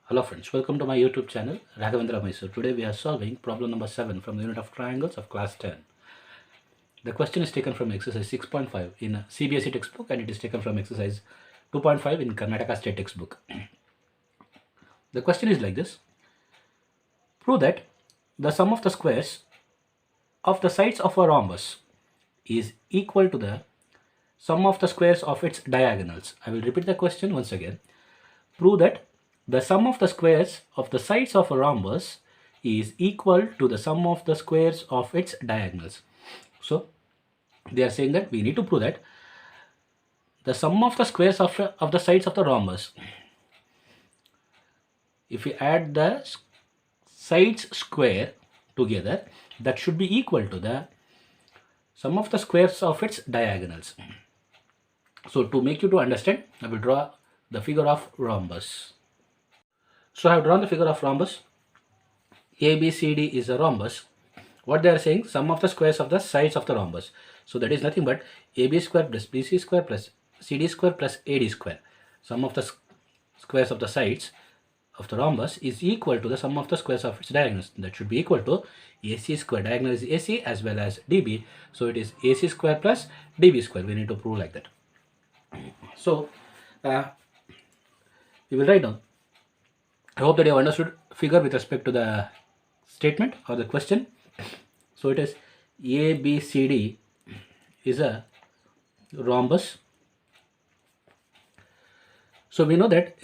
Hello friends, welcome to my YouTube channel Raghavendra Mysore. Today we are solving problem number 7 from the unit of triangles of class 10. The question is taken from exercise 6.5 in a CBSE textbook and it is taken from exercise 2.5 in Karnataka State textbook. The question is like this. Prove that the sum of the squares of the sides of a rhombus is equal to the sum of the squares of its diagonals. I will repeat the question once again. Prove that the sum of the squares of the sides of a rhombus is equal to the sum of the squares of its diagonals. So they are saying that we need to prove that the sum of the squares of the sides of the rhombus, if we add the sides square together, that should be equal to the sum of the squares of its diagonals. So to make you to understand, I will draw the figure of rhombus. So I have drawn the figure of rhombus. ABCD is a rhombus. What they are saying, sum of the squares of the sides of the rhombus. So that is nothing but AB square plus BC square plus CD square plus AD square. Sum of the squares of the sides of the rhombus is equal to the sum of the squares of its diagonals. That should be equal to AC square. Diagonal is AC as well as DB. So it is AC square plus DB square. We need to prove like that. So we will write down. I hope that you have understood figure with respect to the statement or the question. So it is ABCD is a rhombus. So we know that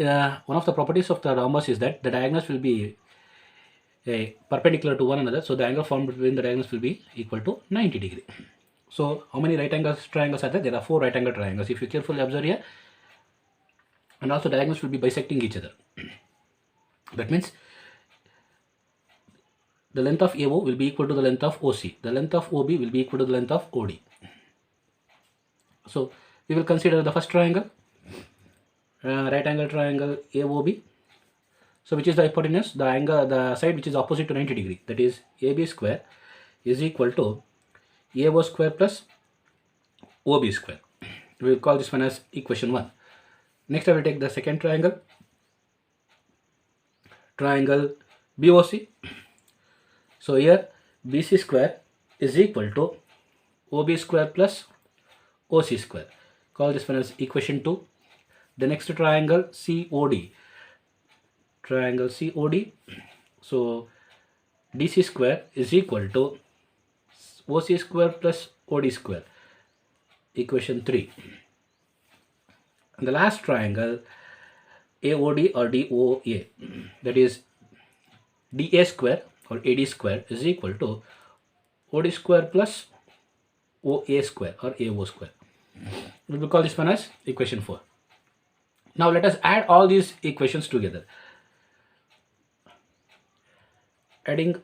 one of the properties of the rhombus is that the diagonals will be perpendicular to one another. So the angle formed between the diagonals will be equal to 90 degree. So how many right angle triangles are there? There are 4 right angle triangles. If you carefully observe here, and also diagonals will be bisecting each other. That means the length of AO will be equal to the length of OC. The length of OB will be equal to the length of OD. So we will consider the first triangle, right angle triangle AOB. So which is the hypotenuse? The angle, the side which is opposite to 90 degree. That is AB square is equal to AO square plus OB square. We will call this one as equation 1. Next I will take the second triangle, triangle BOC. So here BC square is equal to OB square plus OC square. Call this one as equation 2. The next triangle COD. Triangle COD. So DC square is equal to OC square plus OD square. Equation 3. And the last triangle AOD or DOA, that is DA square or AD square is equal to OD square plus OA square or AO square. We will call this one as equation 4. Now let us add all these equations together. Adding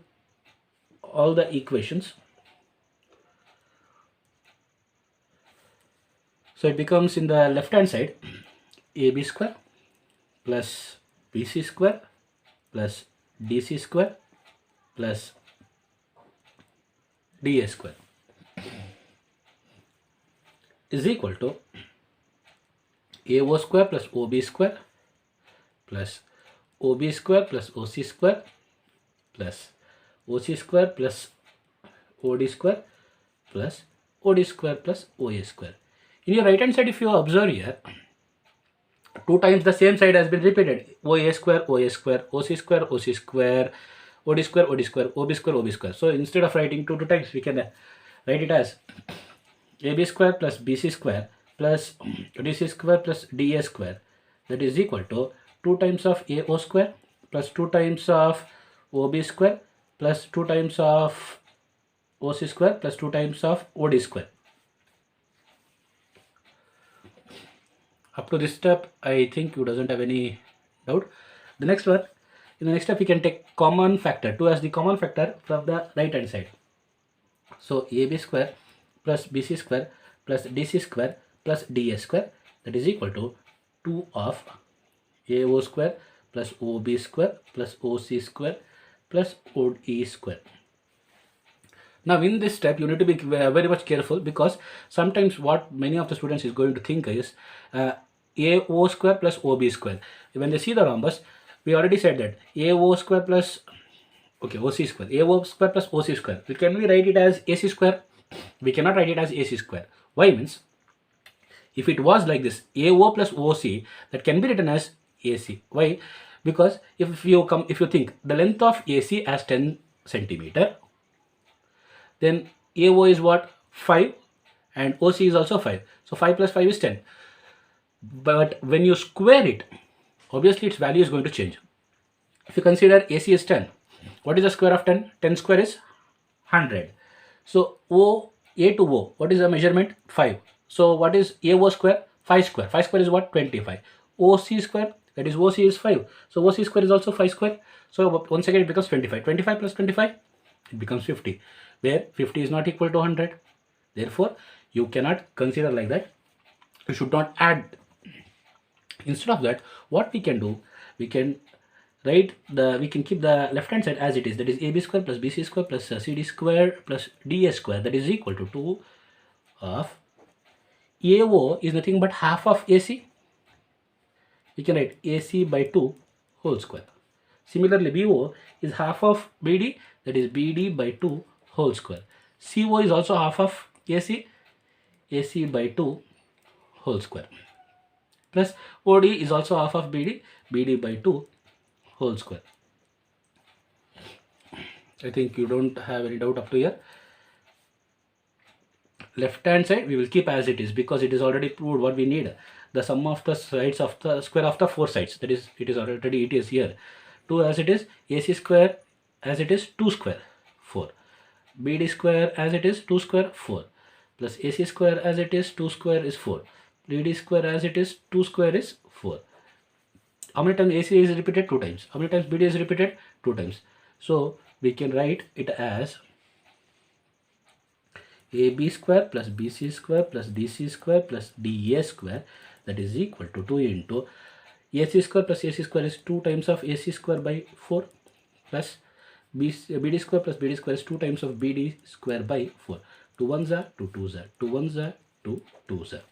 all the equations, so it becomes in the left hand side AB square plus BC square plus DC square plus DA square is equal to AO square plus OB square plus OB square plus OC square plus OC square plus OD square plus OD square plus OA square. In your right hand side, if you observe here, 2 times the same side has been repeated. OA square, OA square, OC square, OC square, OD square, OD square, OB square, OB square. So instead of writing 2 times, we can write it as AB square plus BC square plus DC square plus DA square. That is equal to 2 times of AO square plus 2 times of OB square plus 2 times of OC square plus 2 times of OD square. Up to this step, I think you doesn't have any doubt. The next one, in the next step, we can take common factor 2 as the common factor from the right hand side. So AB square plus BC square plus DC square plus DA square, that is equal to 2 of AO square plus OB square plus OC square plus OE square. Now in this step you need to be very much careful, because sometimes what many of the students is going to think is AO square plus OB square. When they see the rhombus, we already said that AO square plus, okay, OC square, AO square plus OC square. Can we write it as AC square? We cannot write it as AC square. Why? Means if it was like this, AO plus OC, that can be written as AC. Why? Because if you think the length of AC as 10 centimeter, then AO is what? 5, and OC is also 5. So 5 plus 5 is 10. But when you square it, obviously its value is going to change. If you consider AC is 10, what is the square of 10? 10 square is 100. So A to O, what is the measurement? 5. So what is AO square? 5 square. 5 square is what? 25. OC square, that is OC is 5. So OC square is also 5 square. So once again it becomes 25. 25 plus 25, it becomes 50. Where 50 is not equal to 100. Therefore, you cannot consider like that. You should not add. Instead of that, what we can do, we can keep the left hand side as it is, that is AB square plus BC square plus CD square plus DS square, that is equal to 2 of AO is nothing but half of AC. We can write AC by 2 whole square. Similarly, BO is half of BD, that is BD by 2 whole square. CO is also half of AC, AC by 2 whole square. Plus OD is also half of BD, BD by 2 whole square. I think you don't have any doubt up to here. Left hand side we will keep as it is, because it is already proved what we need. The sum of the sides of the square of the 4 sides, that is, it is here. 2 as it is, AC square as it is, 2 square 4, BD square as it is, 2 square 4, plus AC square as it is, 2 square is 4, BD square as it is, 2 square is 4. How many times AC is repeated? 2 times. How many times BD is repeated? 2 times. So we can write it as AB square plus BC square plus DC square plus DA square, that is equal to 2 into AC square plus AC square is 2 times of AC square by 4, plus BD square plus BD square is 2 times of BD square by 4. 2 ones are 2 twos are 2 ones are 2 twos are.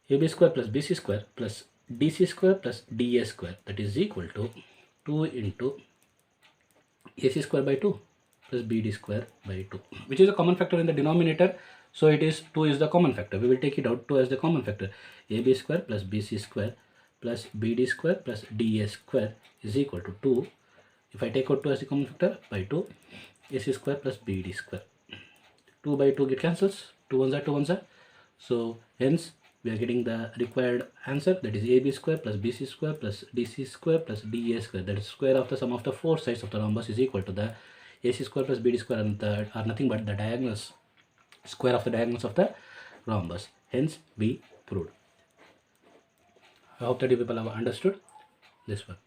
AB square plus BC square plus DC square plus DA square, that is equal to 2 into AC square by 2 plus BD square by 2, which is a common factor in the denominator. So it is 2 is the common factor. We will take it out 2 as the common factor. AB square plus BC square plus BD square plus DA square is equal to 2. If I take out 2 as the common factor, by 2, AC square plus BD square. 2 by 2 get cancels. 2 ones are 2 ones are. So hence we are getting the required answer, that is AB square plus BC square plus DC square plus DA square, that is square of the sum of the 4 sides of the rhombus is equal to the AC square plus BD square, and are nothing but the diagonals, square of the diagonals of the rhombus. Hence we proved. I hope that you people have understood this one.